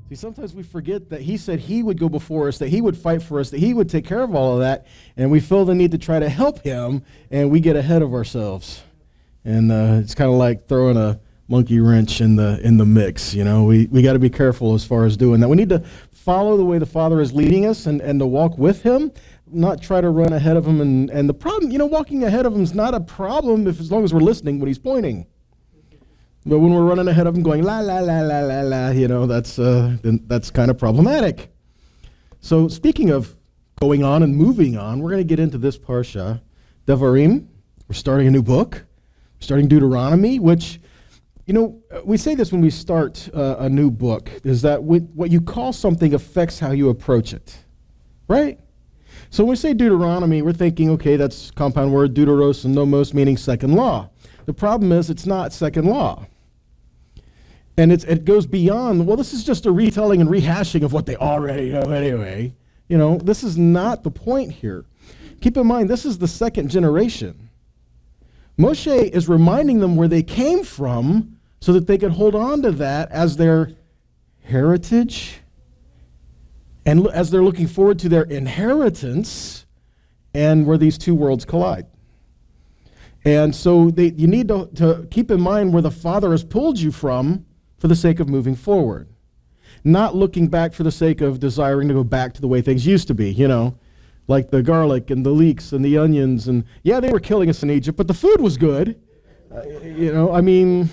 See, sometimes we forget that he said he would go before us, that he would fight for us, that he would take care of all of that, and we feel the need to try to help him, and we get ahead of ourselves. And it's kind of like throwing a monkey wrench in the mix. We got to be careful as far as doing that. We need to follow the way the Father is leading us and to walk with him, not try to run ahead of him. And the problem, walking ahead of him is not a problem as long as we're listening when he's pointing. But when we're running ahead of him going, la, la, la, la, la, la, that's kind of problematic. So speaking of going on and moving on, we're going to get into this parsha, Devarim. We're starting a new book. We're starting Deuteronomy, which, we say this when we start a new book, is that what you call something affects how you approach it, right? So when we say Deuteronomy, we're thinking, okay, that's compound word, deuteros and nomos, meaning second law. The problem is it's not second law. And it goes beyond, well, this is just a retelling and rehashing of what they already know anyway. This is not the point here. Keep in mind, this is the second generation. Moshe is reminding them where they came from so that they could hold on to that as their heritage and as they're looking forward to their inheritance and where these two worlds collide. And so you need to keep in mind where the Father has pulled you from for the sake of moving forward. Not looking back for the sake of desiring to go back to the way things used to be, like the garlic and the leeks and the onions. And yeah, they were killing us in Egypt, but the food was good. And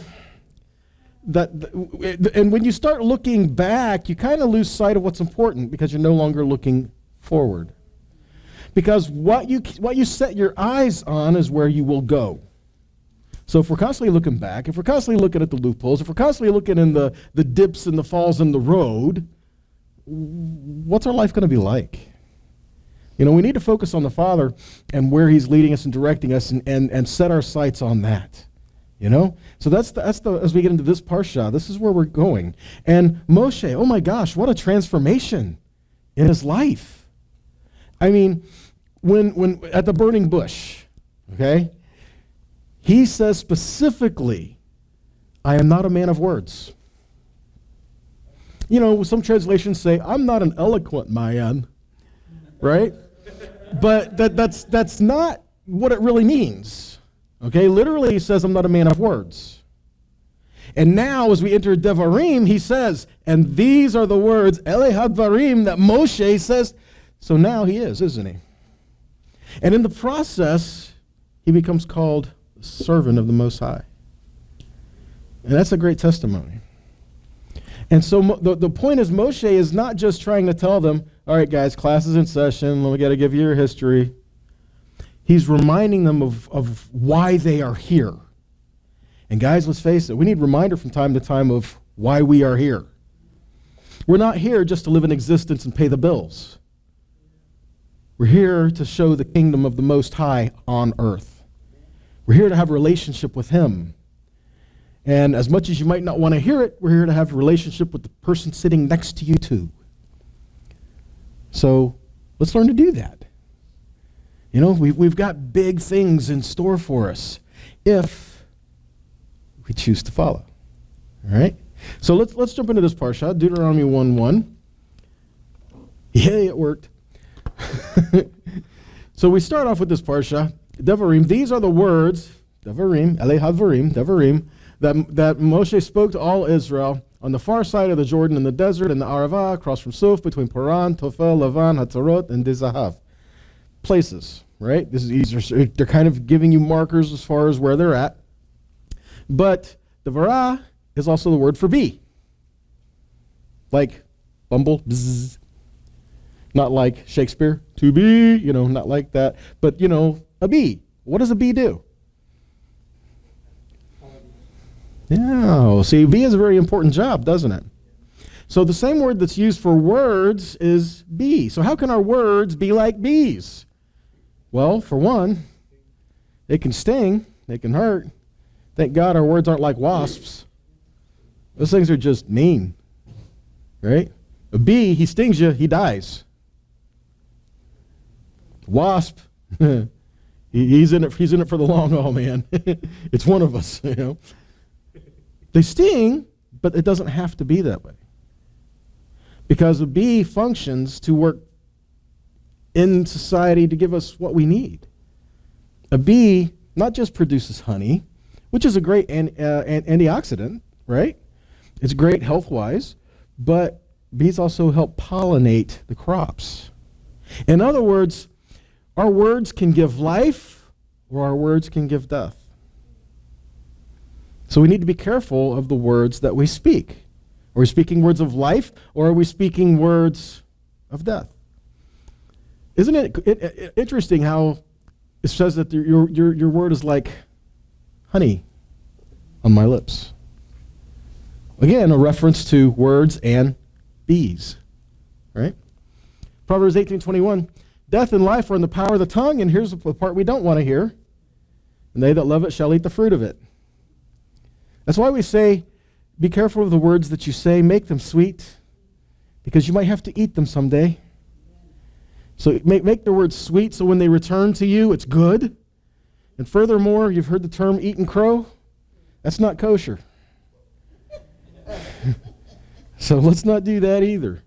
when you start looking back, you kind of lose sight of what's important because you're no longer looking forward. Because what you set your eyes on is where you will go. So if we're constantly looking back, if we're constantly looking at the loopholes, if we're constantly looking in the dips and the falls in the road, what's our life going to be like? We need to focus on the Father and where he's leading us and directing us and set our sights on that. So that's as we get into this parsha, this is where we're going. And Moshe, oh my gosh, what a transformation in his life. I mean, when at the burning bush, okay, he says specifically, I am not a man of words. Some translations say, I'm not an eloquent man, right? But that's not what it really means. Okay, literally he says, I'm not a man of words. And now as we enter Devarim, he says, and these are the words, Ele Hadvarim, that Moshe says. So now he is, isn't he? And in the process, he becomes called servant of the Most High. And that's a great testimony. And so the point is, Moshe is not just trying to tell them, all right, guys, class is in session, we got to give you your history. He's reminding them of why they are here. And guys, let's face it, we need reminder from time to time of why we are here. We're not here just to live in existence and pay the bills. We're here to show the kingdom of the Most High on earth. We're here to have a relationship with him. And as much as you might not want to hear it, we're here to have a relationship with the person sitting next to you too. So let's learn to do that. We've got big things in store for us if we choose to follow. All right? So let's jump into this parsha, Deuteronomy 1:1. Yay, it worked. So we start off with this parsha, Devarim. These are the words, Devarim, Ele Hadvarim, Devarim, that Moshe spoke to all Israel on the far side of the Jordan in the desert and the Arava, across from Suf, between Paran, Tofel, Lavan, Hatzarot, and Dizahav. Places, right? They're kind of giving you markers as far as where they're at. But Devarah is also the word for bee. Like bumble, bzzz. Not like Shakespeare, to be, not like that. But, a bee. What does a bee do? Yeah, see, bee has a very important job, doesn't it? So the same word that's used for words is bee. So how can our words be like bees? Well, for one, they can sting, they can hurt. Thank God our words aren't like wasps. Those things are just mean, right? A bee, he stings you, he dies. Wasp, he's in it for the long haul, man. It's one of us, They sting, but it doesn't have to be that way. Because a bee functions to work in society to give us what we need. A bee not just produces honey, which is a great antioxidant, right? It's great health-wise, but bees also help pollinate the crops. In other words, our words can give life or our words can give death. So we need to be careful of the words that we speak. Are we speaking words of life or are we speaking words of death? Isn't it interesting how it says that your word is like honey on my lips? Again, a reference to words and bees, right? Proverbs 18:21, death and life are in the power of the tongue, and here's the part we don't want to hear, and they that love it shall eat the fruit of it. That's why we say, be careful of the words that you say, make them sweet, because you might have to eat them someday. So make the words sweet so when they return to you, it's good. And furthermore, you've heard the term eat and crow. That's not kosher. So let's not do that either.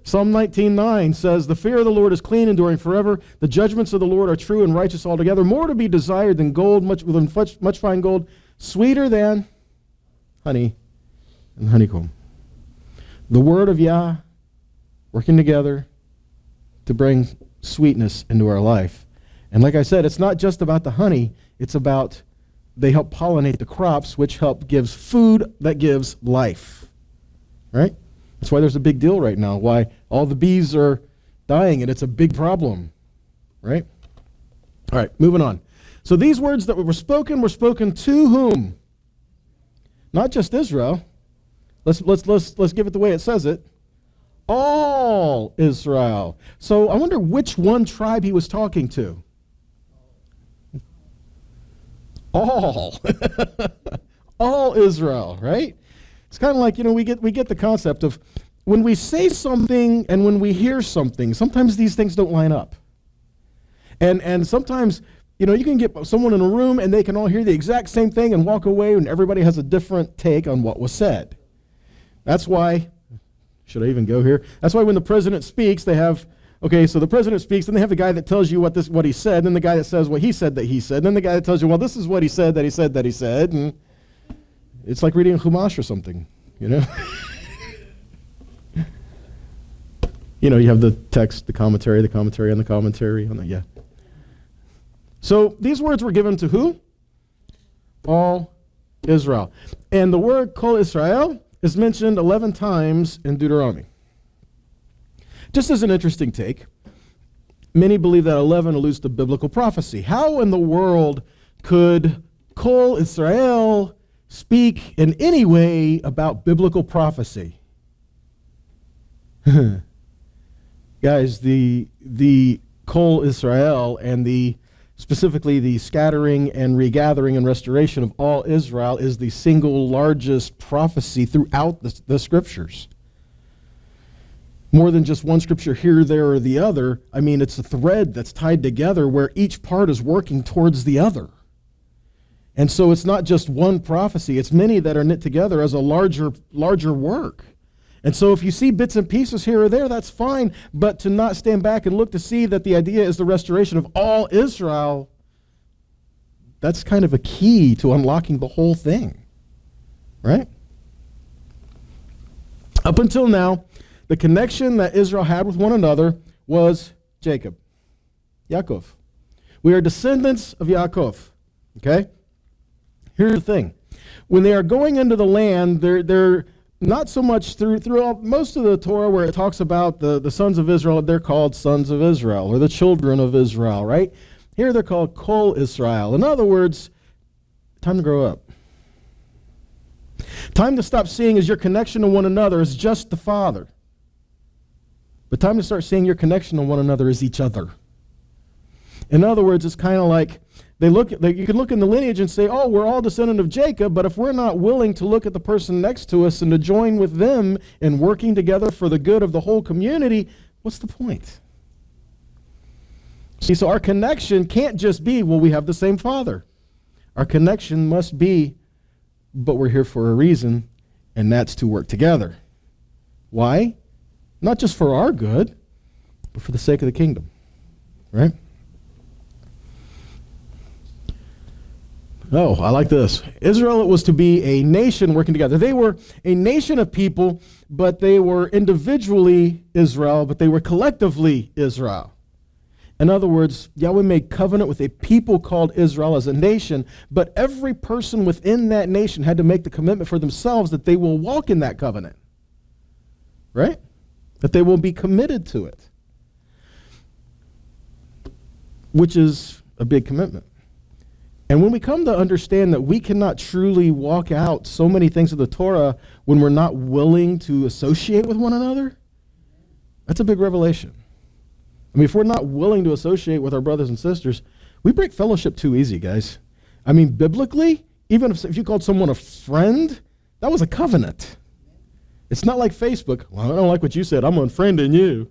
Psalm 19:9 says, the fear of the Lord is clean, enduring forever. The judgments of the Lord are true and righteous altogether. More to be desired than gold, much fine gold, sweeter than honey and honeycomb. The word of Yah working together to bring sweetness into our life. And like I said, it's not just about the honey, it's about they help pollinate the crops, which gives food that gives life. Right? That's why there's a big deal right now, why all the bees are dying, and it's a big problem. Right? All right, moving on. So these words that were spoken to whom? Not just Israel. Let's give it the way it says it. All Israel. So I wonder which one tribe he was talking to. All. All Israel, right? It's kind of like, we get the concept of when we say something and when we hear something, sometimes these things don't line up. And sometimes, you can get someone in a room and they can all hear the exact same thing and walk away and everybody has a different take on what was said. That's why, should I even go here? That's why when the president speaks, they have, so the president speaks, and they have the guy that tells you what he said, and then the guy that says what he said that he said, and then the guy that tells you, well, this is what he said that he said that he said, and it's like reading a Chumash or something, You have the text, the commentary on the commentary on the, yeah. So these words were given to who? All Israel. And the word Kol Israel is mentioned 11 times in Deuteronomy. Just as an interesting take, many believe that 11 alludes to biblical prophecy. How in the world could Kol Israel speak in any way about biblical prophecy? Guys, the Kol Israel and specifically the scattering and regathering and restoration of all Israel is the single largest prophecy throughout the scriptures. More than just one scripture here, there, or the other. I mean, it's a thread that's tied together where each part is working towards the other. And so it's not just one prophecy, it's many that are knit together as a larger work. And so if you see bits and pieces here or there, that's fine, but to not stand back and look to see that the idea is the restoration of all Israel, that's kind of a key to unlocking the whole thing, right? Up until now, the connection that Israel had with one another was Jacob, Yaakov. We are descendants of Yaakov, okay? Here's the thing. When they are going into the land, they're not so much throughout most of the Torah where it talks about the sons of Israel, they're called sons of Israel, or the children of Israel, right? Here they're called Kol Israel. In other words, time to grow up. Time to stop seeing as your connection to one another as just the Father. But time to start seeing your connection to one another as each other. In other words, it's kind of like you can look in the lineage and say, oh, we're all descendant of Jacob, but if we're not willing to look at the person next to us and to join with them in working together for the good of the whole community, what's the point? See, so our connection can't just be, well, we have the same Father. Our connection must be, but we're here for a reason, and that's to work together. Why? not just for our good, but for the sake of the kingdom, right? Oh, I like this. Israel was to be a nation working together. They were a nation of people, but they were individually Israel, but they were collectively Israel. In other words, Yahweh made covenant with a people called Israel as a nation, but every person within that nation had to make the commitment for themselves that they will walk in that covenant, right? That they will be committed to it, which is a big commitment. And when we come to understand that we cannot truly walk out so many things of the Torah when we're not willing to associate with one another, that's a big revelation. I mean, if we're not willing to associate with our brothers and sisters, we break fellowship too easy, guys. I mean, biblically, even if you called someone a friend, that was a covenant. It's not like Facebook. Well, I don't like what you said. I'm unfriending you.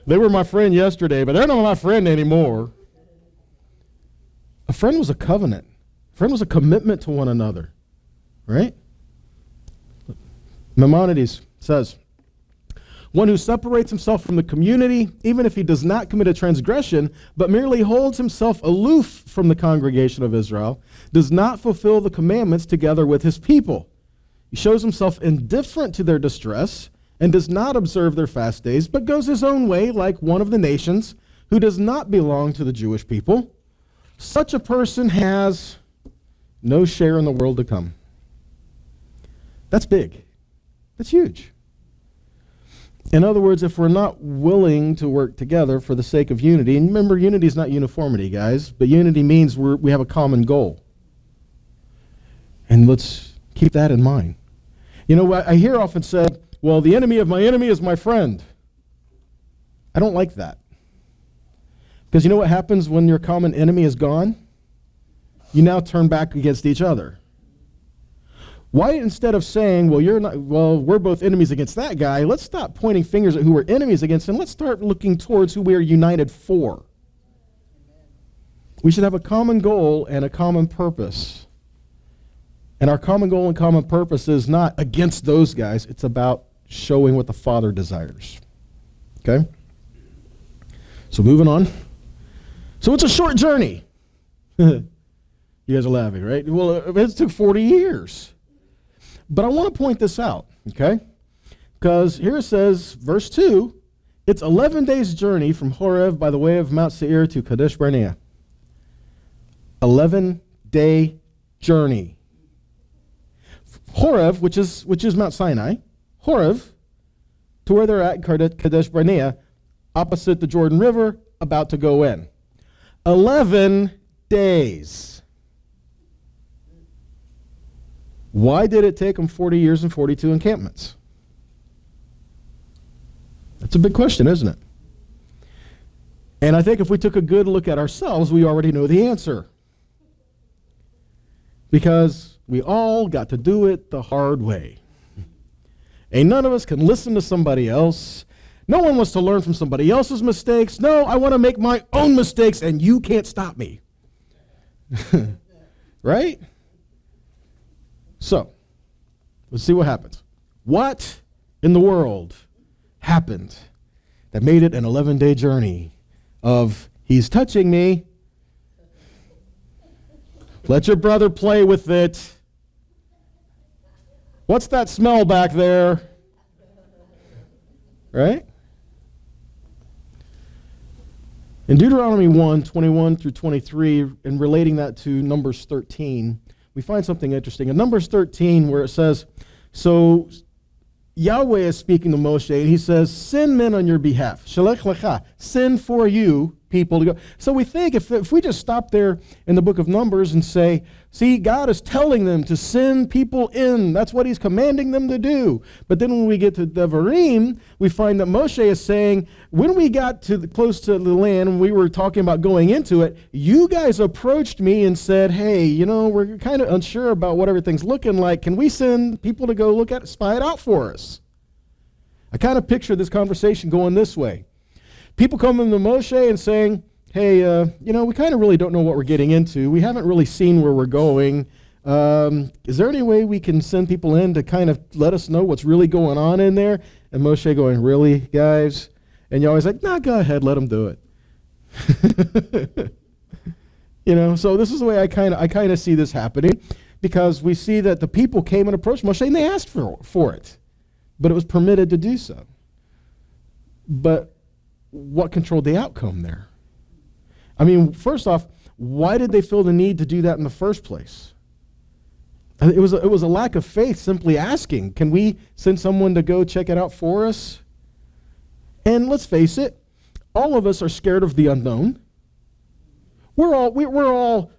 They were my friend yesterday, but they're not my friend anymore. A friend was a covenant. A friend was a commitment to one another, right? Maimonides says, one who separates himself from the community, even if he does not commit a transgression, but merely holds himself aloof from the congregation of Israel, does not fulfill the commandments together with his people. He shows himself indifferent to their distress and does not observe their fast days, but goes his own way like one of the nations who does not belong to the Jewish people. Such a person has no share in the world to come. That's big. That's huge. In other words, if we're not willing to work together for the sake of unity, and remember, unity is not uniformity, guys, but unity means we have a common goal. And let's keep that in mind. You know, I hear often said, well, the enemy of my enemy is my friend. I don't like that. Because you know what happens when your common enemy is gone? You now turn back against each other. Why instead of saying, we're both enemies against that guy, let's stop pointing fingers at who we're enemies against and let's start looking towards who we are united for. We should have a common goal and a common purpose. And our common goal and common purpose is not against those guys, it's about showing what the Father desires. Okay? So moving on. So it's a short journey. You guys are laughing, right? Well, it took 40 years. But I want to point this out, okay? Because here it says, verse 2, it's 11 days' journey from Horeb by the way of Mount Seir to Kadesh Barnea. 11-day journey. Horeb, which is Mount Sinai, Horeb, to where they're at, Kadesh Barnea, opposite the Jordan River, about to go in. 11 days. Why did it take them 40 years and 42 encampments? That's a big question, isn't it? And I think if we took a good look at ourselves, we already know the answer. Because we all got to do it the hard way. And none of us can listen to somebody else. No one wants to learn from somebody else's mistakes. No, I want to make my own mistakes, and you can't stop me. Right? So, let's see what happens. What in the world happened that made it an 11-day journey of, he's touching me, let your brother play with it, what's that smell back there? Right? In Deuteronomy 1, 21 through 23, and relating that to Numbers 13, we find something interesting. In Numbers 13, where it says, so Yahweh is speaking to Moshe, and he says, send men on your behalf. Shalech lecha, send for you people to go. So we think if we just stop there in the book of Numbers and say, see, God is telling them to send people in. That's what he's commanding them to do. But then when we get to Devarim, we find that Moshe is saying, when we got to close to the land, and we were talking about going into it, you guys approached me and said, hey, you know, we're kind of unsure about what everything's looking like. Can we send people to go look at it, spy it out for us? I kind of picture this conversation going this way. People coming to Moshe and saying, hey, you know, we kind of really don't know what we're getting into. We haven't really seen where we're going. Is there any way we can send people in to kind of let us know what's really going on in there? And Moshe going, really, guys? And Yahweh's like, nah, go ahead, let them do it. So this is the way I kind of see this happening, because we see that the people came and approached Moshe and they asked for it, but it was permitted to do so. But what controlled the outcome there? I mean, first off, why did they feel the need to do that in the first place? It was a lack of faith, simply asking, can we send someone to go check it out for us? And let's face it, all of us are scared of the unknown. We're all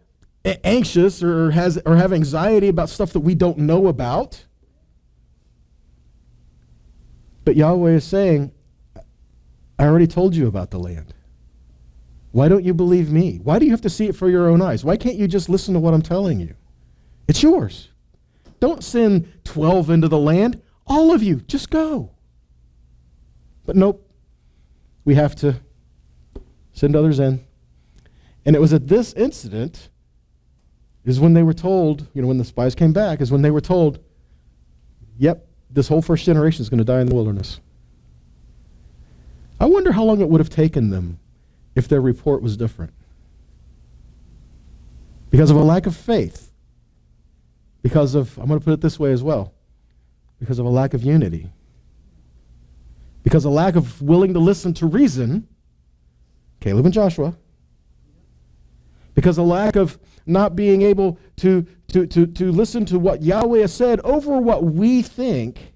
anxious or have anxiety about stuff that we don't know about. But Yahweh is saying, I already told you about the land. Why don't you believe me? Why do you have to see it for your own eyes? Why can't you just listen to what I'm telling you? It's yours. Don't send 12 into the land. All of you, just go. But nope. We have to send others in. And it was at this incident is when they were told, when the spies came back, is when they were told, yep, this whole first generation is going to die in the wilderness. I wonder how long it would have taken them if their report was different. Because of a lack of faith. Because of, I'm going to put it this way as well, because of a lack of unity. Because of a lack of willing to listen to reason, Caleb and Joshua. Because of a lack of not being able to listen to what Yahweh has said over what we think,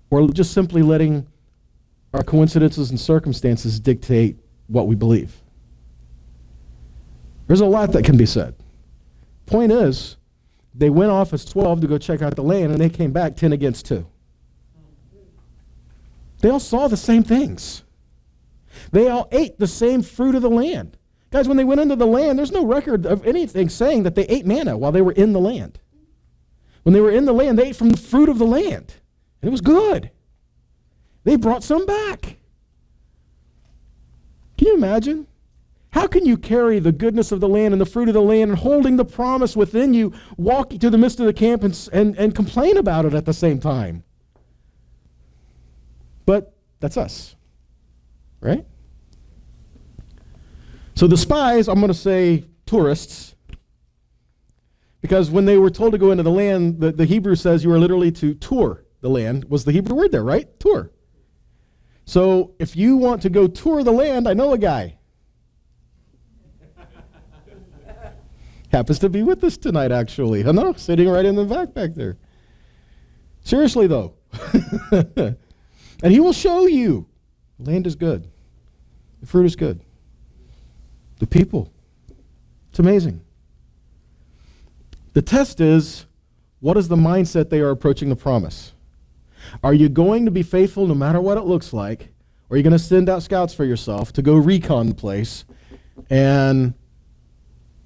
or just simply letting our coincidences and circumstances dictate what we believe. There's a lot that can be said. Point is, they went off as 12 to go check out the land, and they came back 10 against 2. They all saw the same things. They all ate the same fruit of the land. Guys, when they went into the land, there's no record of anything saying that they ate manna while they were in the land. When they were in the land, they ate from the fruit of the land, and it was good. They brought some back. Can you imagine? How can you carry the goodness of the land and the fruit of the land and holding the promise within you, walking to the midst of the camp and complain about it at the same time? But that's us, right? So the spies, I'm going to say tourists, because when they were told to go into the land, the Hebrew says you are literally to tour the land, was the Hebrew word there, right? Tour. So if you want to go tour the land, I know a guy. Happens to be with us tonight, actually. I know, sitting right in the back there. Seriously, though. And he will show you. The land is good. The fruit is good. The people. It's amazing. The test is, what is the mindset they are approaching the promise? Are you going to be faithful no matter what it looks like? Or are you going to send out scouts for yourself to go recon the place? And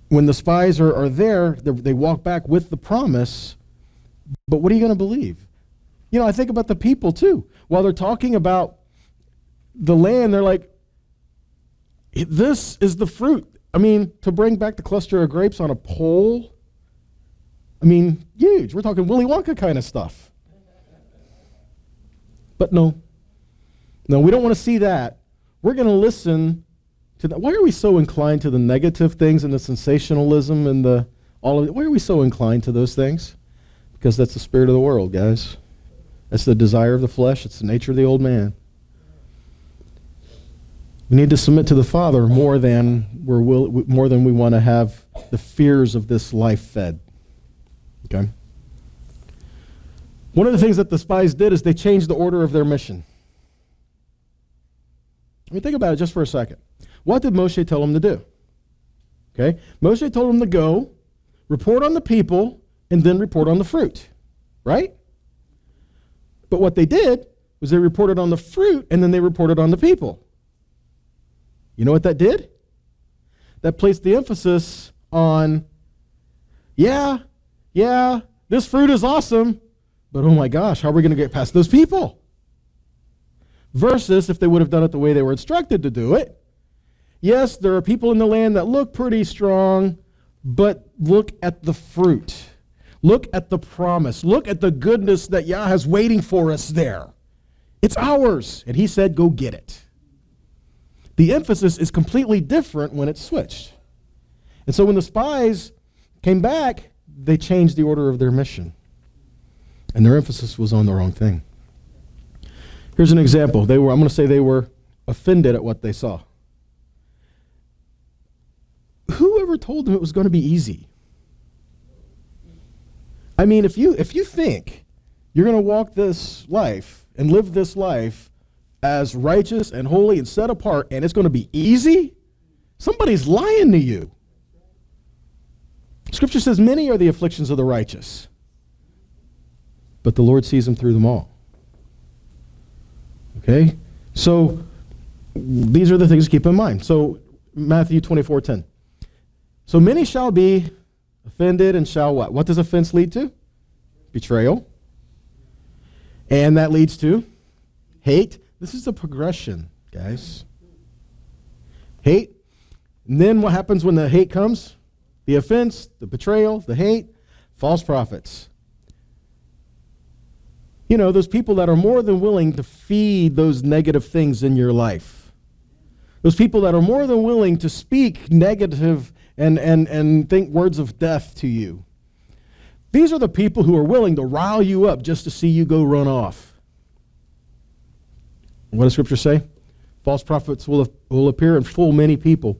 when the spies are there, they walk back with the promise. But what are you going to believe? I think about the people too. While they're talking about the land, they're like, this is the fruit. I mean, to bring back the cluster of grapes on a pole, huge. We're talking Willy Wonka kind of stuff. But no, we don't want to see that. We're going to listen to that. Why are we so inclined to the negative things and the sensationalism and all of it? Why are we so inclined to those things? Because that's the spirit of the world, guys. That's the desire of the flesh. It's the nature of the old man. We need to submit to the Father more than we want to have the fears of this life fed. Okay? One of the things that the spies did is they changed the order of their mission. Think about it just for a second. What did Moshe tell them to do? Okay? Moshe told them to go, report on the people, and then report on the fruit. Right? But what they did was they reported on the fruit, and then they reported on the people. You know what that did? That placed the emphasis on, yeah, this fruit is awesome, but oh my gosh, how are we going to get past those people? Versus if they would have done it the way they were instructed to do it. Yes, there are people in the land that look pretty strong, But look at the fruit. Look at the promise. Look at the goodness that Yah has waiting for us there. It's ours. And he said, go get it. The emphasis is completely different when it's switched. And so when the spies came back, they changed the order of their mission. And their emphasis was on the wrong thing. Here's an example. I'm going to say they were offended at what they saw. Whoever told them it was going to be easy? I mean, if you think you're going to walk this life and live this life as righteous and holy and set apart, and it's going to be easy, somebody's lying to you. Scripture says many are the afflictions of the righteous, but the Lord sees them through them all. Okay? So these are the things to keep in mind. So Matthew 24:10. So many shall be offended and shall what? What does offense lead to? Betrayal. And that leads to hate. This is a progression, guys. Hate. And then what happens when the hate comes? The offense, the betrayal, the hate, false prophets. You know, those people that are more than willing to feed those negative things in your life. Those people that are more than willing to speak negative and think words of death to you. These are the people who are willing to rile you up just to see you go run off. What does Scripture say? False prophets will appear and fool many people.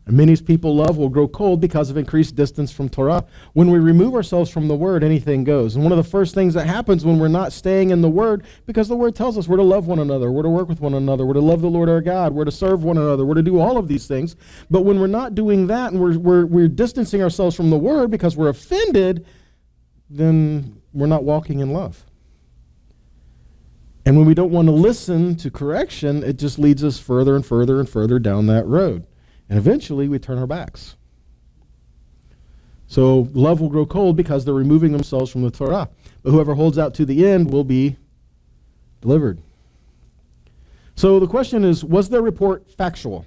And many people love will grow cold because of increased distance from Torah. When we remove ourselves from the Word, anything goes. And one of the first things that happens when we're not staying in the Word, because the Word tells us we're to love one another, we're to work with one another, we're to love the Lord our God, we're to serve one another, we're to do all of these things. But when we're not doing that and we're distancing ourselves from the Word because we're offended, then we're not walking in love. And when we don't want to listen to correction, it just leads us further and further and further down that road. And eventually we turn our backs. So love will grow cold because they're removing themselves from the Torah. But whoever holds out to the end will be delivered. So the question is, was their report factual?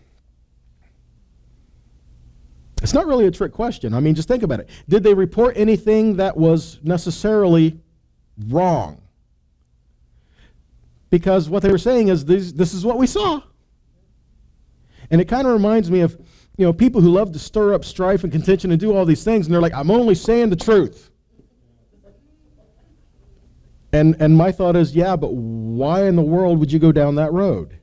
It's not really a trick question. I mean, just think about it. Did they report anything that was necessarily wrong? Because what they were saying is, this is what we saw. And it kind of reminds me of, people who love to stir up strife and contention and do all these things, and they're like, I'm only saying the truth. And my thought is, yeah, but why in the world would you go down that road?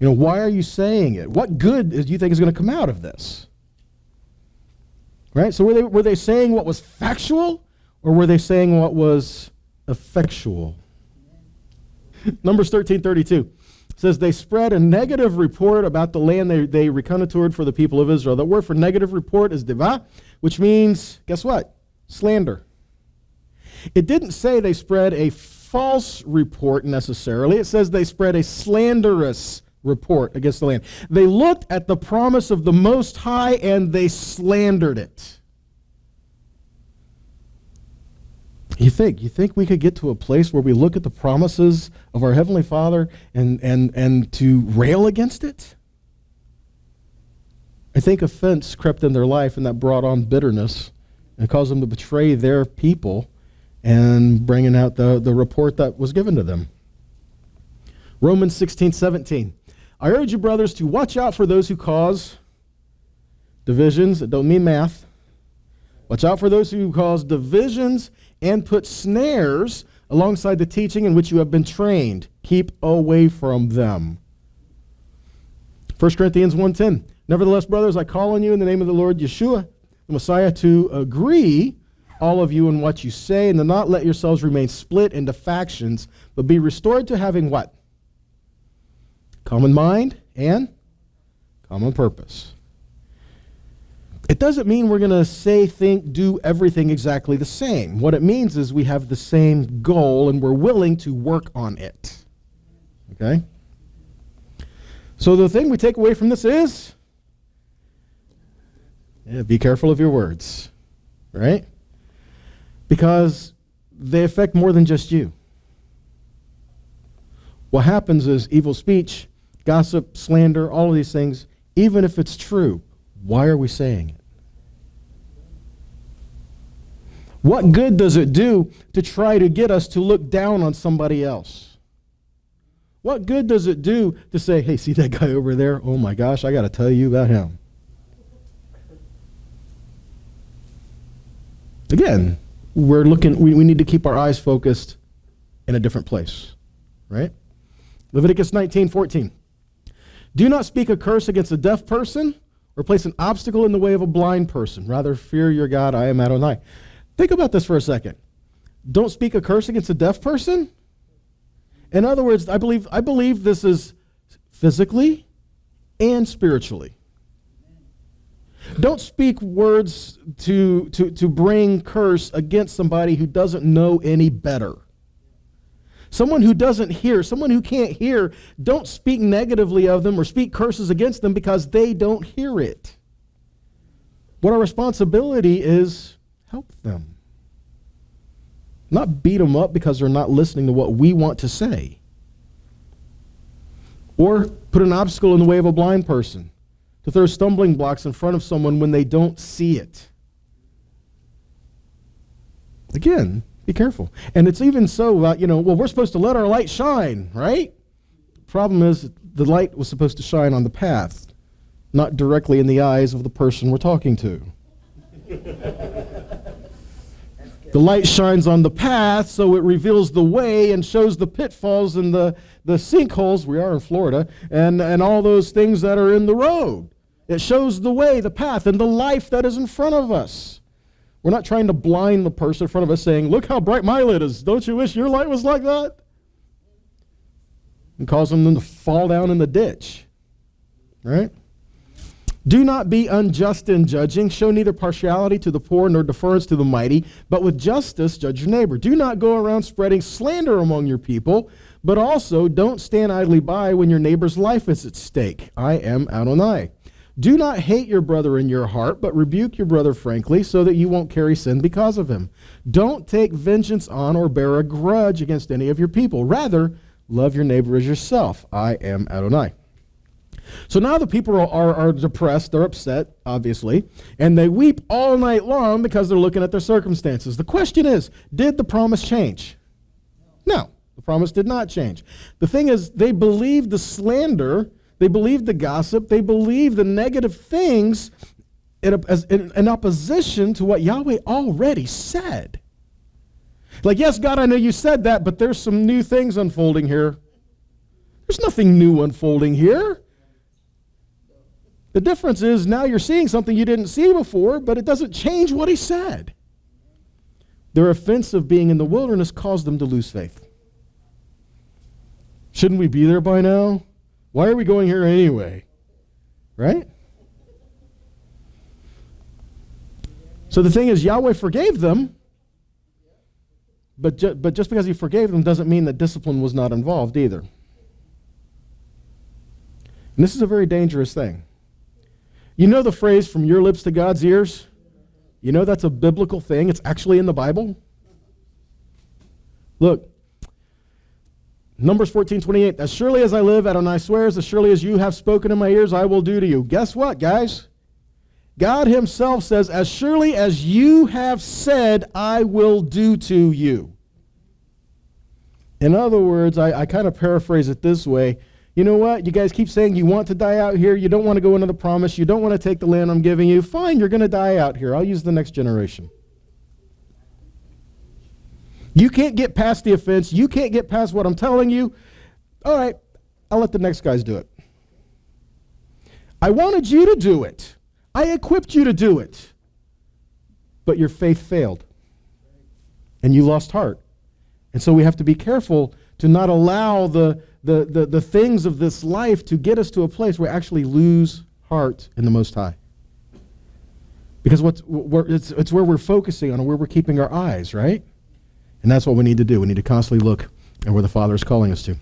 Why are you saying it? What good do you think is going to come out of this? Right? So were they saying what was factual, or were they saying what was effectual? Numbers 13:32 says they spread a negative report about the land they reconnoitred for the people of Israel. The word for negative report is devah, which means, guess what? Slander. It didn't say they spread a false report necessarily. It says they spread a slanderous report against the land. They looked at the promise of the Most High and they slandered it. You think we could get to a place where we look at the promises of our Heavenly Father and to rail against it? I think offense crept in their life, and that brought on bitterness and caused them to betray their people and bringing out the report that was given to them. Romans 16:17. I urge you, brothers, to watch out for those who cause divisions. It don't mean math. Watch out for those who cause divisions and put snares alongside the teaching in which you have been trained. Keep away from them. 1 Corinthians 1:10. Nevertheless, brothers, I call on you in the name of the Lord Yeshua, the Messiah, to agree, all of you, in what you say, and to not let yourselves remain split into factions, but be restored to having what? Common mind and common purpose. It doesn't mean we're going to say, think, do everything exactly the same. What it means is we have the same goal and we're willing to work on it. Okay? So the thing we take away from this is, be careful of your words, right? Because they affect more than just you. What happens is evil speech, gossip, slander, all of these things, even if it's true, why are we saying it? What good does it do to try to get us to look down on somebody else? What good does it do to say, hey, see that guy over there? Oh my gosh, I got to tell you about him. Again, we need to keep our eyes focused in a different place, right? Leviticus 19:14. Do not speak a curse against a deaf person or place an obstacle in the way of a blind person. Rather, fear your God, I am Adonai. Think about this for a second. Don't speak a curse against a deaf person? In other words, I believe this is physically and spiritually. Don't speak words to bring curse against somebody who doesn't know any better. Someone who doesn't hear, someone who can't hear, don't speak negatively of them or speak curses against them because they don't hear it. What our responsibility is, help them. Not beat them up because they're not listening to what we want to say. Or put an obstacle in the way of a blind person. To throw stumbling blocks in front of someone when they don't see it. Again, be careful. And it's even so, we're supposed to let our light shine, right? Problem is, the light was supposed to shine on the path, not directly in the eyes of the person we're talking to. The light shines on the path, so it reveals the way and shows the pitfalls and the sinkholes, we are in Florida, and all those things that are in the road. It shows the way, the path, and the life that is in front of us. We're not trying to blind the person in front of us saying, look how bright my light is. Don't you wish your light was like that? And causing them to fall down in the ditch. Right? Do not be unjust in judging. Show neither partiality to the poor nor deference to the mighty, but with justice judge your neighbor. Do not go around spreading slander among your people, but also don't stand idly by when your neighbor's life is at stake. I am Adonai. Do not hate your brother in your heart, but rebuke your brother frankly, so that you won't carry sin because of him. Don't take vengeance on or bear a grudge against any of your people. Rather, love your neighbor as yourself. I am Adonai. So now the people are depressed, they're upset, obviously, and they weep all night long because they're looking at their circumstances. The question is, did the promise change? No, the promise did not change. The thing is, they believed the slander, they believed the gossip, they believed the negative things in opposition to what Yahweh already said. Like, yes, God, I know you said that, but there's some new things unfolding here. There's nothing new unfolding here. The difference is now you're seeing something you didn't see before, but it doesn't change what he said. Their offense of being in the wilderness caused them to lose faith. Shouldn't we be there by now? Why are we going here anyway? Right? So the thing is, Yahweh forgave them, but just because he forgave them doesn't mean that discipline was not involved either. And this is a very dangerous thing. You know the phrase, from your lips to God's ears? You know that's a biblical thing. It's actually in the Bible. Look, Numbers 14:28. As surely as I live, Adonai swears, as surely as you have spoken in my ears, I will do to you. Guess what, guys? God himself says, as surely as you have said, I will do to you. In other words, I kind of paraphrase it this way. You know what? You guys keep saying you want to die out here. You don't want to go into the promise. You don't want to take the land I'm giving you. Fine, you're going to die out here. I'll use the next generation. You can't get past the offense. You can't get past what I'm telling you. All right, I'll let the next guys do it. I wanted you to do it. I equipped you to do it. But your faith failed. And you lost heart. And so we have to be careful to not allow the things of this life to get us to a place where we actually lose heart in the Most High. Because it's where we're focusing on and where we're keeping our eyes, right? And that's what we need to do. We need to constantly look at where the Father is calling us to.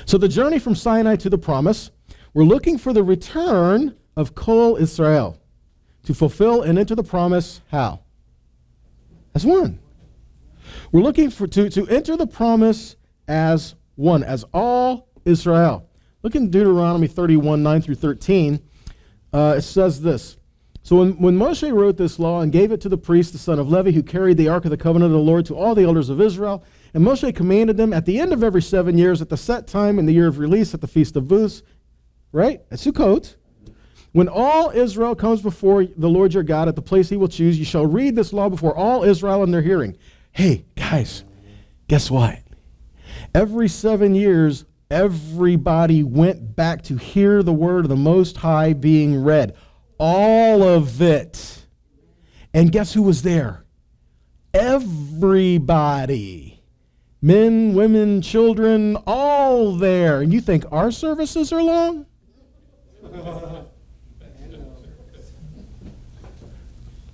So the journey from Sinai to the promise, we're looking for the return of Kol Israel to fulfill and enter the promise. How? As one. We're looking to enter the promise as one, as all Israel. Look in Deuteronomy 31:9-13. It says this, So when Moshe wrote this law and gave it to the priest, the son of Levi, who carried the ark of the covenant of the Lord, to all the elders of Israel, and Moshe commanded them at the end of every 7 years, at the set time in the year of release, at the feast of booths, right, at Sukkot, when all Israel comes before the Lord your God at the place he will choose, you shall read this law before all Israel in their hearing. Hey, guys, guess what? Every 7 years, everybody went back to hear the word of the Most High being read. All of it. And guess who was there? Everybody. Men, women, children, all there. And you think our services are long?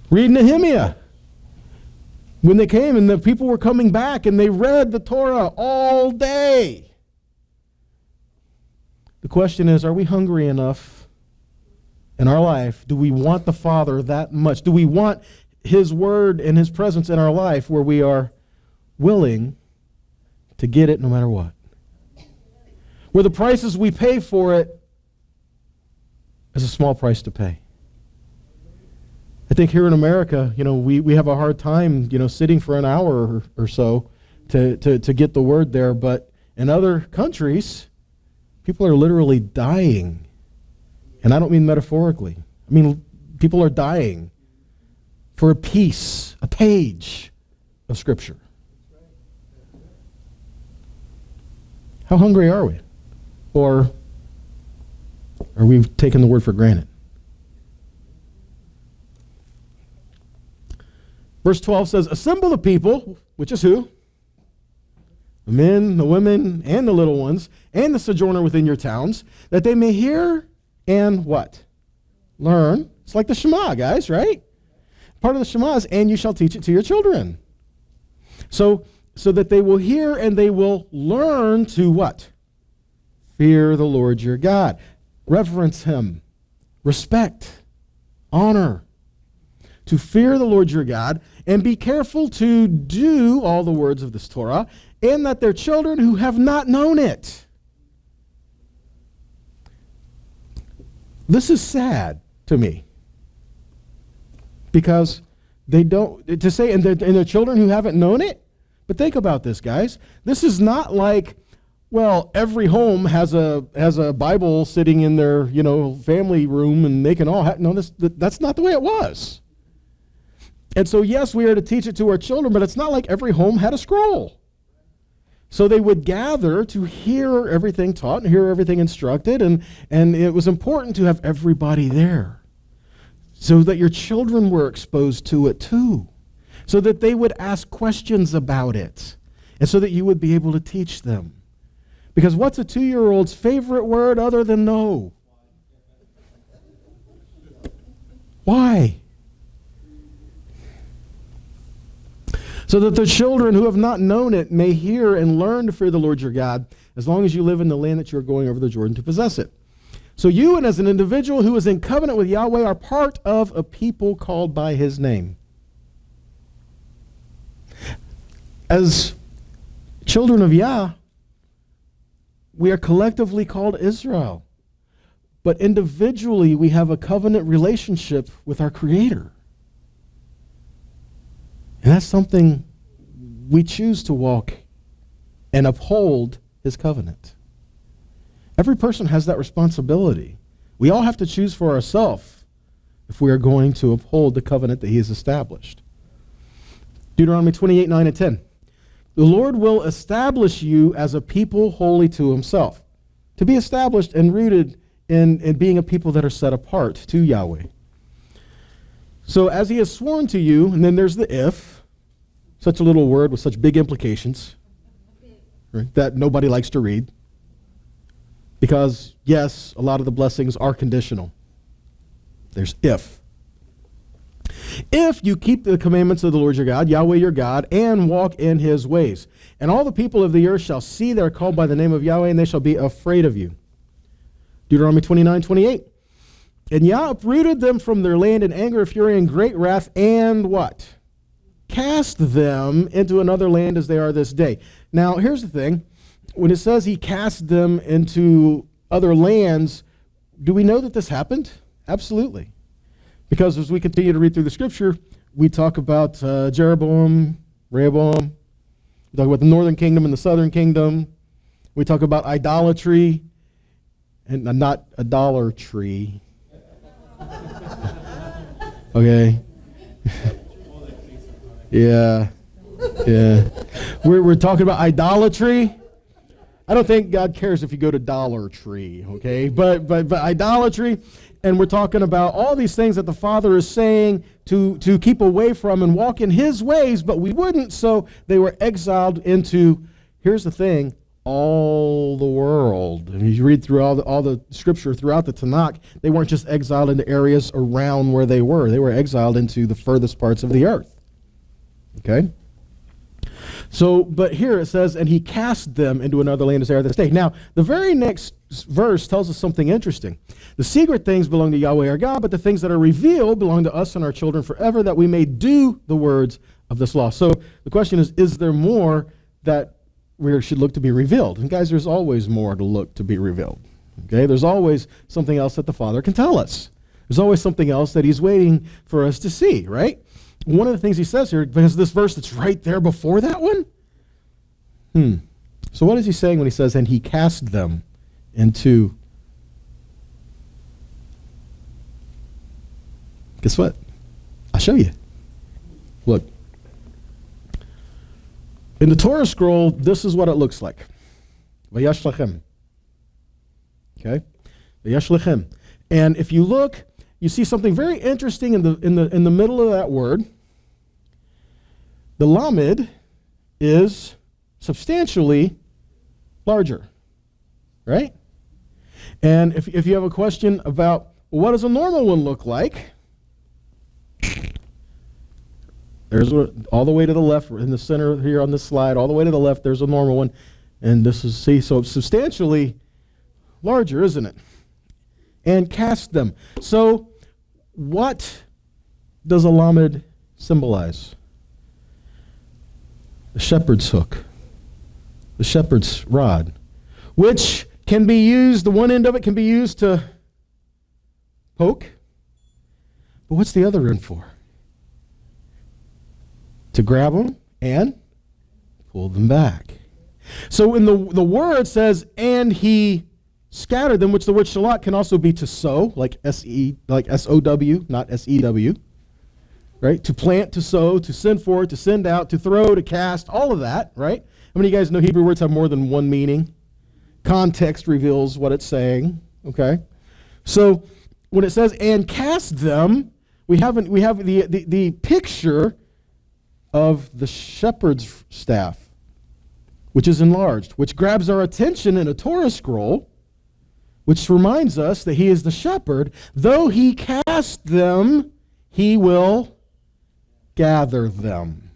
Read Nehemiah. When they came and the people were coming back and they read the Torah all day. The question is, are we hungry enough in our life? Do we want the Father that much? Do we want his word and his presence in our life where we are willing to get it no matter what? Where the prices we pay for it is a small price to pay. I think here in America, we have a hard time, sitting for an hour or so to get the word there. But in other countries, people are literally dying. And I don't mean metaphorically. I mean, people are dying for a piece, a page of Scripture. How hungry are we? Or are we taking the word for granted? Verse 12 says, assemble the people, which is who? The men, the women, and the little ones, and the sojourner within your towns, that they may hear and what? Learn. It's like the Shema, guys, right? Part of the Shema is, and you shall teach it to your children. So that they will hear and they will learn to what? Fear the Lord your God. Reverence him. Respect. Honor. To fear the Lord your God and be careful to do all the words of this Torah, and that their children who have not known it. This is sad to me, because they don't, to say, and their children who haven't known it, but think about this, guys. This is not like, well, every home has a Bible sitting in their, family room and they can all have, no, that's not the way it was. And so, yes, we are to teach it to our children, but it's not like every home had a scroll. So they would gather to hear everything taught and hear everything instructed, and it was important to have everybody there so that your children were exposed to it too, so that they would ask questions about it, and so that you would be able to teach them. Because what's a 2-year-old's favorite word other than no? Why? So that the children who have not known it may hear and learn to fear the Lord your God, as long as you live in the land that you are going over the Jordan to possess it. So you, and as an individual who is in covenant with Yahweh, are part of a people called by his name. As children of Yah, we are collectively called Israel. But individually, we have a covenant relationship with our Creator. And that's something we choose to walk and uphold his covenant. Every person has that responsibility. We all have to choose for ourselves if we are going to uphold the covenant that he has established. Deuteronomy 28:9-10. The Lord will establish you as a people holy to himself, to be established and rooted in being a people that are set apart to Yahweh. So as he has sworn to you, and then there's the if, such a little word with such big implications, right, that nobody likes to read. Because, yes, a lot of the blessings are conditional. There's if. If you keep the commandments of the Lord your God, Yahweh your God, and walk in his ways. And all the people of the earth shall see that are called by the name of Yahweh, and they shall be afraid of you. Deuteronomy 29:28. And Yah uprooted them from their land in anger, fury, and great wrath, and what? Cast them into another land as they are this day. Now, here's the thing. When it says he cast them into other lands, do we know that this happened? Absolutely. Because as we continue to read through the scripture, we talk about Jeroboam, Rehoboam. We talk about the northern kingdom and the southern kingdom. We talk about idolatry, and not a dollar tree. Okay. Yeah. We're talking about idolatry. I don't think God cares if you go to Dollar Tree, okay? But idolatry, and we're talking about all these things that the Father is saying to keep away from and walk in His ways, but we wouldn't, so they were exiled into, here's the thing, all the world. And you read through all the scripture throughout the Tanakh, they weren't just exiled into areas around where they were. They were exiled into the furthest parts of the earth. Okay? So, but here it says, and he cast them into another land as they are this day. Now, the very next verse tells us something interesting. The secret things belong to Yahweh our God, but the things that are revealed belong to us and our children forever, that we may do the words of this law. So the question is there more that we should look to be revealed? And guys, there's always more to look to be revealed. Okay? There's always something else that the Father can tell us. There's always something else that He's waiting for us to see, right? One of the things He says here, because this verse that's right there before that one. So what is He saying when He says, and He cast them into? Guess what? I'll show you. Look. In the Torah scroll, this is what it looks like. Vayash lechem. Okay? Vayash lechem. And if you look, you see something very interesting in the middle of that word. The lamed is substantially larger, right? And if you have a question about, well, what does a normal one look like? There's all the way to the left, in the center here on this slide, all the way to the left, there's a normal one. And this is, see, so it's substantially larger, isn't it? And cast them. So what does a lamed symbolize? The shepherd's hook, the shepherd's rod, which can be used, the one end of it can be used to poke. But what's the other end for? To grab them and pull them back. So in the word says, and he scattered them, which the word shalat can also be to sow, like S-O-W, not S-E-W. Right? To plant, to sow, to send forth, to send out, to throw, to cast, all of that, right? How many of you guys know Hebrew words have more than one meaning? Context reveals what it's saying, okay? So when it says, and cast them, we have the picture of the shepherd's staff, which is enlarged, which grabs our attention in a Torah scroll, which reminds us that He is the shepherd. Though He cast them, He will gather them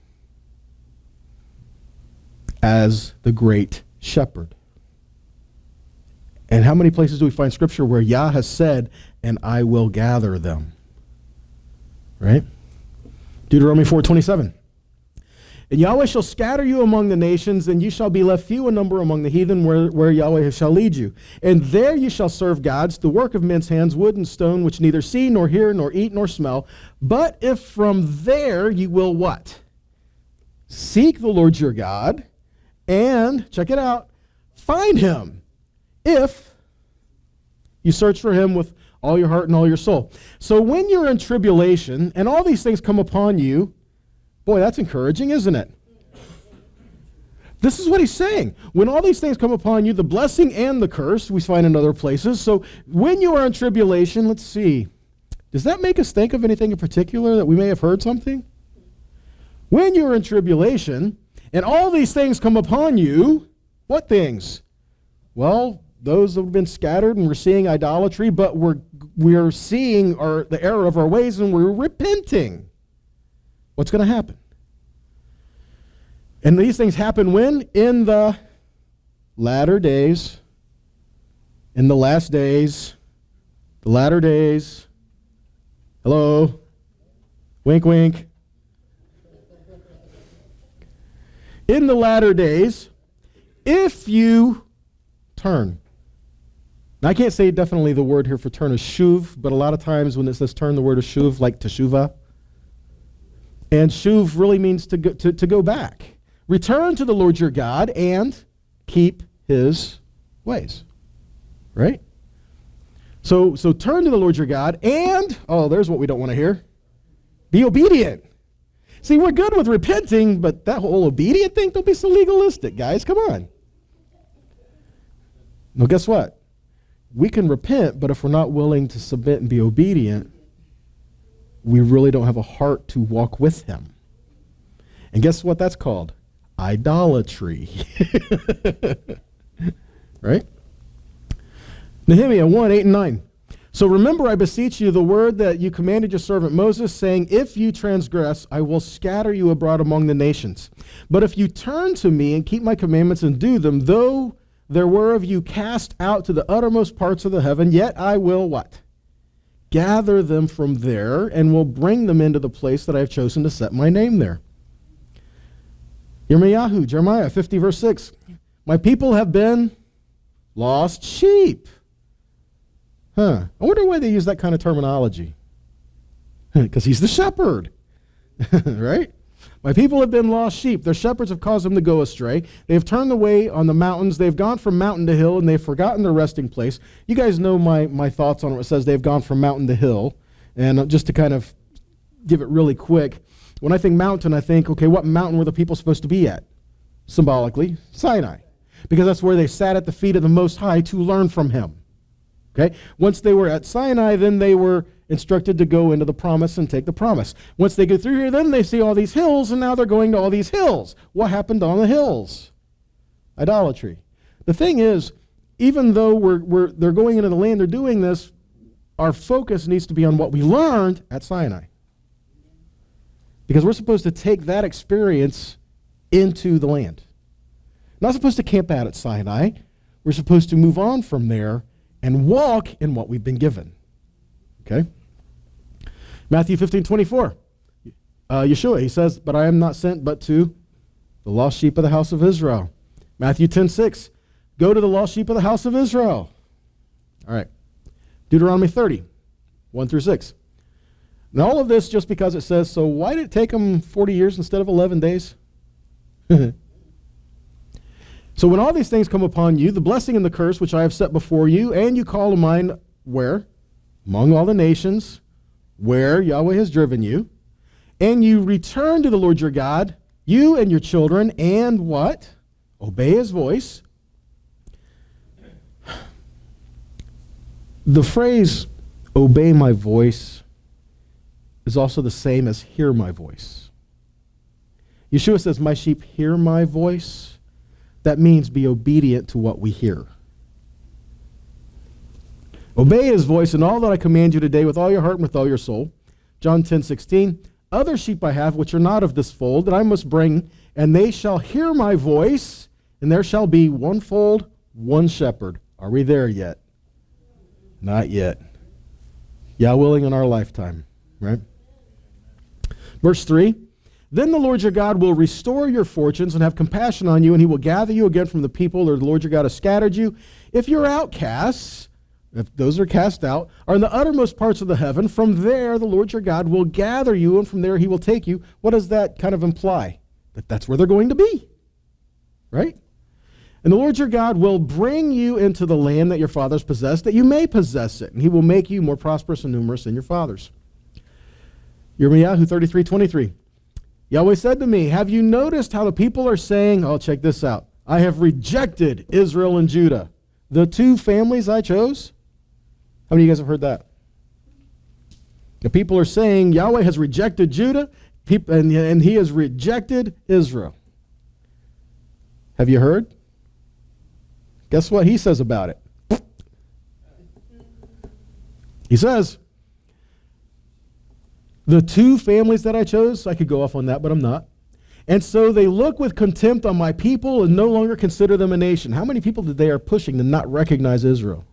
as the great shepherd. And how many places do we find scripture where Yah has said, and I will gather them? Right? Deuteronomy 4:27. And Yahweh shall scatter you among the nations, and you shall be left few in number among the heathen, where Yahweh shall lead you. And there you shall serve gods, the work of men's hands, wood and stone, which neither see, nor hear, nor eat, nor smell. But if from there you will what? Seek the Lord your God, and, check it out, find Him, if you search for Him with all your heart and all your soul. So when you're in tribulation, and all these things come upon you, boy, that's encouraging, isn't it? This is what He's saying. When all these things come upon you, the blessing and the curse, we find in other places. So when you are in tribulation, let's see. Does that make us think of anything in particular that we may have heard something? When you're in tribulation, and all these things come upon you, what things? Well, those that have been scattered, and we're seeing idolatry, but we're seeing the error of our ways, and we're repenting. What's going to happen? And these things happen when? In the latter days, in the last days, the latter days. Hello? Wink, wink. In the latter days, if you turn. Now, I can't say definitely the word here for turn is shuv, but a lot of times when it says turn, the word is shuv, like teshuvah. And shuv really means to go back. Return to the Lord your God and keep his ways. Right? So turn to the Lord your God and, oh, there's what we don't want to hear. Be obedient. See, we're good with repenting, but that whole obedient thing, don't be so legalistic, guys. Come on. Now, guess what? We can repent, but if we're not willing to submit and be obedient, we really don't have a heart to walk with him. And guess what that's called? Idolatry. Right? Nehemiah 1, 8 and 9. So remember, I beseech you, the word that you commanded your servant Moses, saying, if you transgress, I will scatter you abroad among the nations. But if you turn to me and keep my commandments and do them, though there were of you cast out to the uttermost parts of the heaven, yet I will what? Gather them from there and will bring them into the place that I have chosen to set my name there. Jeremiah 50, verse 6. My people have been lost sheep. I wonder why they use that kind of terminology. Because he's the shepherd. Right? My people have been lost sheep. Their shepherds have caused them to go astray. They have turned away on the mountains. They've gone from mountain to hill, and they've forgotten their resting place. You guys know my thoughts on it. It says they've gone from mountain to hill. And just to kind of give it really quick, when I think mountain, I think, okay, what mountain were the people supposed to be at? Symbolically, Sinai. Because that's where they sat at the feet of the Most High to learn from him. Okay? Once they were at Sinai, then they were instructed to go into the promise and take the promise. Once they go through here, then they see all these hills, and now they're going to all these hills. What happened on the hills? Idolatry. The thing is, even though they're going into the land, they're doing this, our focus needs to be on what we learned at Sinai. Because we're supposed to take that experience into the land. Not supposed to camp out at Sinai. We're supposed to move on from there and walk in what we've been given. Okay? Matthew 15:24. Yeshua, he says, but I am not sent but to the lost sheep of the house of Israel. Matthew 10:6. Go to the lost sheep of the house of Israel. All right. Deuteronomy 30, 1 through 6. Now all of this just because it says, so why did it take them 40 years instead of 11 days? So when all these things come upon you, the blessing and the curse which I have set before you, and you call to mind where? Among all the nations, where Yahweh has driven you, and you return to the Lord your God, you and your children, and what? Obey his voice. The phrase, obey my voice, is also the same as hear my voice. Yeshua says, my sheep hear my voice. That means be obedient to what we hear. Obey his voice in all that I command you today with all your heart and with all your soul. John 10:16. Other sheep I have which are not of this fold that I must bring, and they shall hear my voice, and there shall be one fold, one shepherd. Are we there yet? Not yet. Yah willing in our lifetime, right? Verse 3. Then the Lord your God will restore your fortunes and have compassion on you, and he will gather you again from the people where the Lord your God has scattered you. If your outcasts, if those are cast out, are in the uttermost parts of the heaven, from there the Lord your God will gather you, and from there he will take you. What does that kind of imply? That that's where they're going to be, right? And the Lord your God will bring you into the land that your fathers possessed, that you may possess it, and he will make you more prosperous and numerous than your fathers. Jeremiah 33:23. Yahweh said to me, have you noticed how the people are saying, oh, check this out, I have rejected Israel and Judah, the two families I chose? How many of you guys have heard that? The people are saying Yahweh has rejected Judah, and he has rejected Israel. Have you heard? Guess what he says about it? He says, the two families that I chose, I could go off on that, but I'm not. And so they look with contempt on my people and no longer consider them a nation. How many people did they are pushing to not recognize Israel?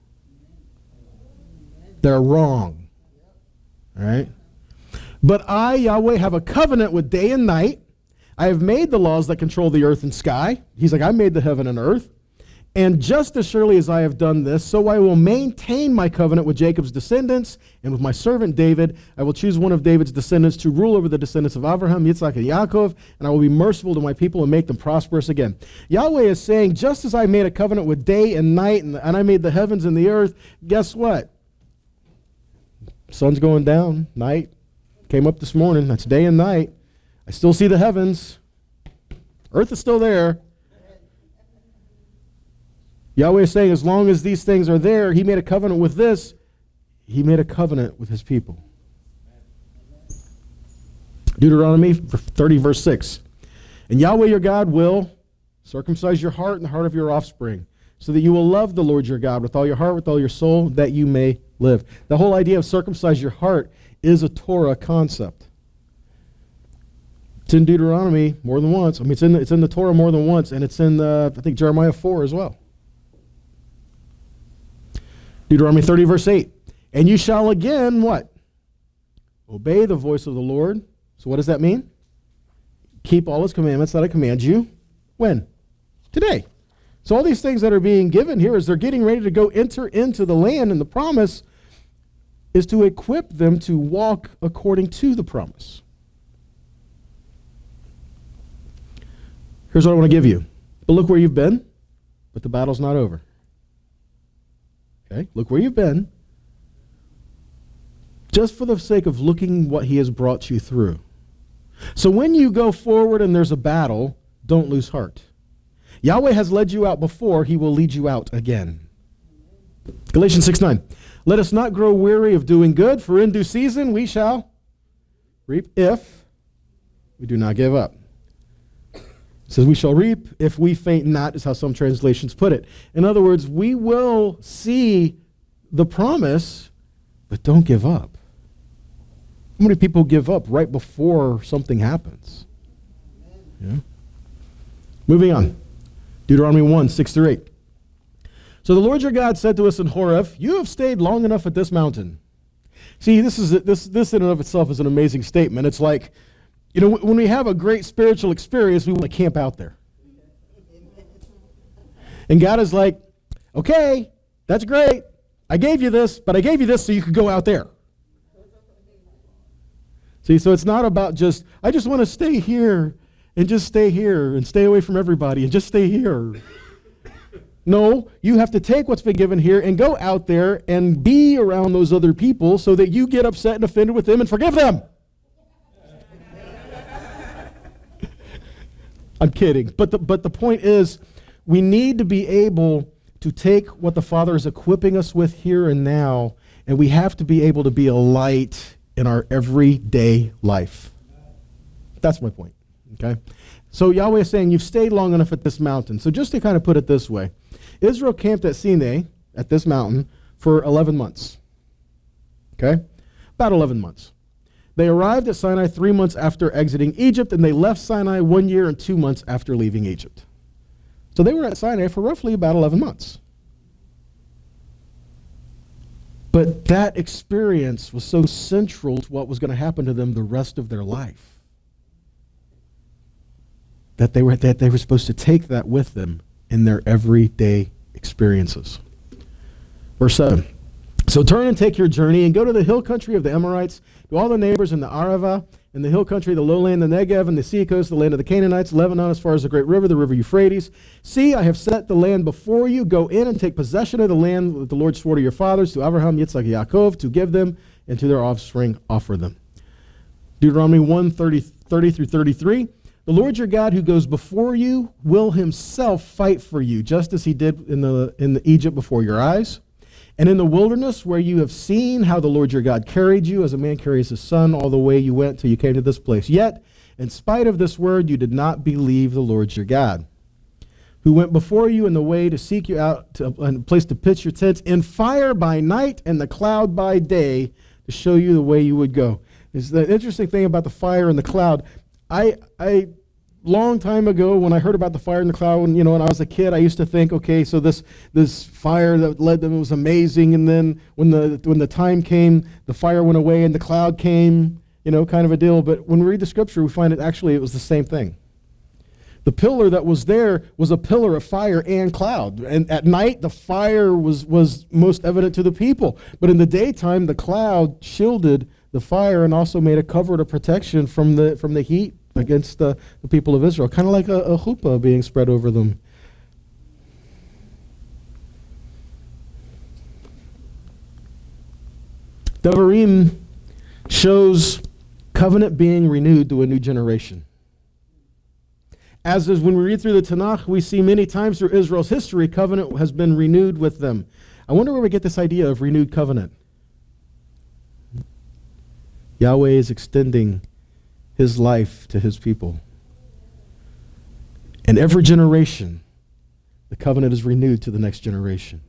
They're wrong. All right? But I, Yahweh, have a covenant with day and night. I have made the laws that control the earth and sky. He's like, I made the heaven and earth. And just as surely as I have done this, so I will maintain my covenant with Jacob's descendants and with my servant David. I will choose one of David's descendants to rule over the descendants of Abraham, Yitzhak, and Yaakov, and I will be merciful to my people and make them prosperous again. Yahweh is saying, just as I made a covenant with day and night, and I made the heavens and the earth, guess what? Sun's going down, night came up this morning, that's day and night. I still see the heavens. Earth is still there. Yahweh is saying, as long as these things are there, he made a covenant with this. He made a covenant with his people. Deuteronomy 30, verse 6. And Yahweh your God will circumcise your heart and the heart of your offspring, so that you will love the Lord your God with all your heart, with all your soul, that you may live. The whole idea of circumcise your heart is a Torah concept. It's in Deuteronomy more than once. I mean, it's in the Torah more than once, and it's in, I think, Jeremiah 4 as well. Deuteronomy 30, verse 8. And you shall again, what? Obey the voice of the Lord. So what does that mean? Keep all his commandments that I command you. When? Today. So all these things that are being given here as they're getting ready to go enter into the land, and the promise is to equip them to walk according to the promise. Here's what I want to give you. But look where you've been, but the battle's not over. Okay, look where you've been. Just for the sake of looking what he has brought you through. So when you go forward and there's a battle, don't lose heart. Yahweh has led you out before, he will lead you out again. Galatians 6:9. Let us not grow weary of doing good, for in due season we shall reap if we do not give up. It says we shall reap if we faint not, is how some translations put it. In other words, we will see the promise, but don't give up. How many people give up right before something happens? Yeah. Moving on. Deuteronomy 1, 6 through 8. So the Lord your God said to us in Horeb, you have stayed long enough at this mountain. See, this in and of itself is an amazing statement. It's like, you know, when we have a great spiritual experience, we want to camp out there. And God is like, okay, that's great. I gave you this, but I gave you this so you could go out there. See, so it's not about just, I just want to stay here and just stay here and stay away from everybody and just stay here. No, you have to take what's been given here and go out there and be around those other people so that you get upset and offended with them and forgive them. I'm kidding. But the point is, we need to be able to take what the Father is equipping us with here and now, and we have to be able to be a light in our everyday life. That's my point. Okay? So Yahweh is saying, you've stayed long enough at this mountain. So just to kind of put it this way, Israel camped at Sinai, at this mountain, for 11 months. Okay? About 11 months. They arrived at Sinai 3 months after exiting Egypt, and they left Sinai 1 year and 2 months after leaving Egypt. So they were at Sinai for roughly about 11 months. But that experience was so central to what was going to happen to them the rest of their life, that they were supposed to take that with them in their everyday experiences. Verse 7. So turn and take your journey and go to the hill country of the Amorites, to all the neighbors in the Arava, in the hill country, the lowland, the Negev, and the sea coast, the land of the Canaanites, Lebanon, as far as the great river, the river Euphrates. See, I have set the land before you. Go in and take possession of the land that the Lord swore to your fathers, to Abraham, Yitzhak, and Yaakov, to give them, and to their offspring offer them. Deuteronomy 1, 30 through 33. The Lord your God who goes before you will himself fight for you, just as he did in the Egypt before your eyes. And in the wilderness where you have seen how the Lord your God carried you as a man carries his son all the way you went till you came to this place. Yet, in spite of this word, you did not believe the Lord your God, who went before you in the way to seek you out to a place to pitch your tents in fire by night and the cloud by day to show you the way you would go. It's the interesting thing about the fire and the cloud. I long time ago, when I heard about the fire in the cloud, when I was a kid, I used to think, okay, so this fire that led them was amazing, and then when the time came, the fire went away and the cloud came, kind of a deal. But when we read the scripture, we find it was the same thing. The pillar that was there was a pillar of fire and cloud. And at night, the fire was most evident to the people. But in the daytime, the cloud shielded the fire and also made a cover of protection from the heat against the people of Israel, kind of like a chuppah being spread over them. Devarim shows covenant being renewed to a new generation. As is when we read through the Tanakh, we see many times through Israel's history, covenant has been renewed with them. I wonder where we get this idea of renewed covenant. Yahweh is extending his life to his people. And every generation, the covenant is renewed to the next generation.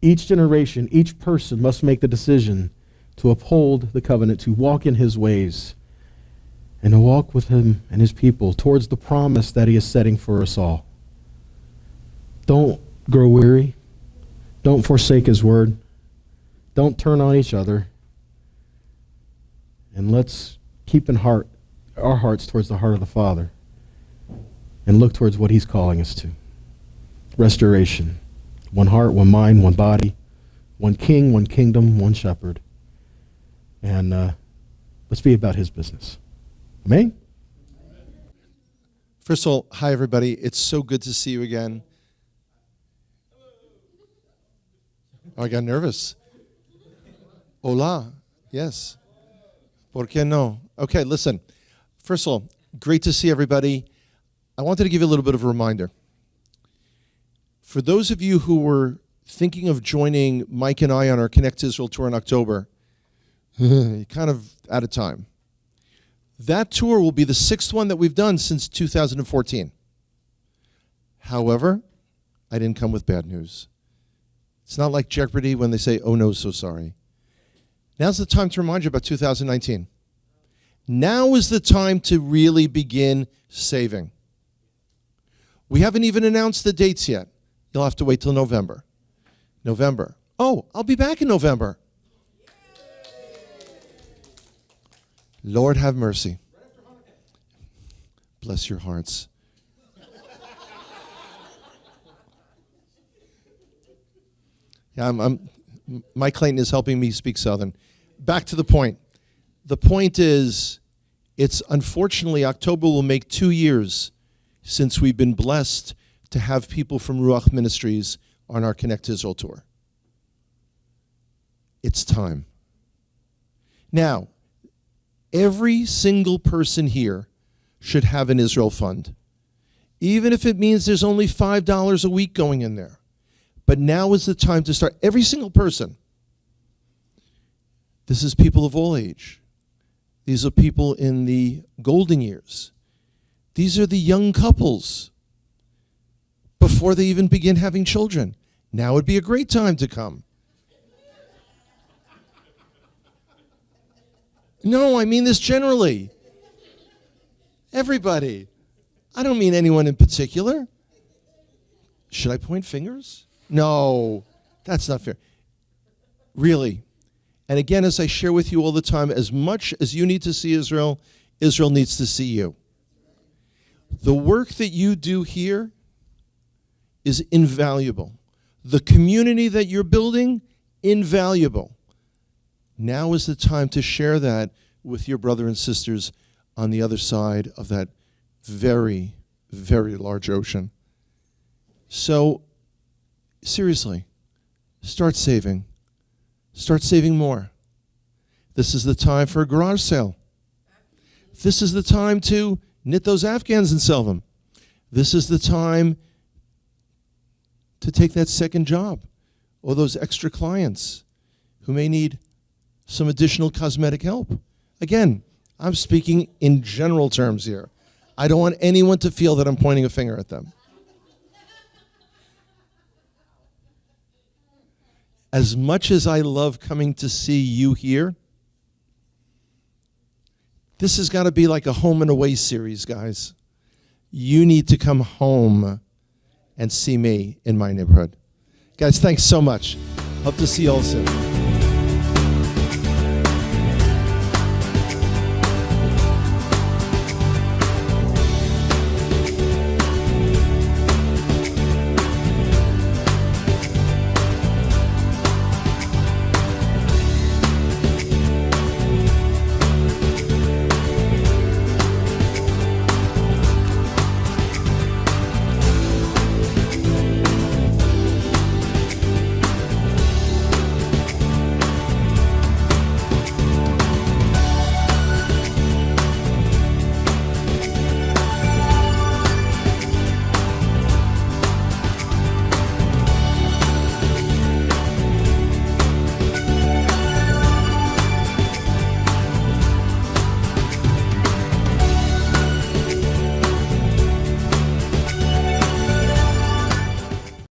Each generation, each person must make the decision to uphold the covenant, to walk in his ways, and to walk with him and his people towards the promise that he is setting for us all. Don't grow weary. Don't forsake his word. Don't turn on each other. And let's keep in our hearts towards the heart of the Father and look towards what he's calling us to. Restoration. One heart, one mind, one body, one king, one kingdom, one shepherd. And let's be about his business. Amen? First of all, hi, everybody. It's so good to see you again. Oh, I got nervous. Hola. Yes. ¿Por qué no? Okay, listen. First of all, great to see everybody. I wanted to give you a little bit of a reminder. For those of you who were thinking of joining Mike and I on our Connect Israel tour in October, you're kind of out of time. That tour will be the 6th one that we've done since 2014. However, I didn't come with bad news. It's not like Jeopardy when they say, oh no, so sorry. Now's the time to remind you about 2019. Now is the time to really begin saving. We haven't even announced the dates yet. You'll have to wait till November. November. Oh, I'll be back in November. Lord have mercy. Bless your hearts. Yeah, Mike Clayton is helping me speak Southern. Back to the point. The point is, it's unfortunately, October will make 2 years since we've been blessed to have people from Ruach Ministries on our Connect Israel tour. It's time. Now, every single person here should have an Israel fund, even if it means there's only $5 a week going in there. But now is the time to start. Every single person. This is people of all age. These are people in the golden years. These are the young couples before they even begin having children. Now would be a great time to come. No, I mean this generally. Everybody. I don't mean anyone in particular. Should I point fingers? No, that's not fair. Really. And again, as I share with you all the time, as much as you need to see Israel, Israel needs to see you. The work that you do here is invaluable. The community that you're building, invaluable. Now is the time to share that with your brother and sisters on the other side of that very, very large ocean. So, seriously, start saving. Start saving more. This is the time for a garage sale. This is the time to knit those Afghans and sell them. This is the time to take that second job or those extra clients who may need some additional cosmetic help. Again, I'm speaking in general terms here. I don't want anyone to feel that I'm pointing a finger at them. As much as I love coming to see you here, this has got to be like a home and away series, guys. You need to come home and see me in my neighborhood. Guys, thanks so much. Hope to see you all soon.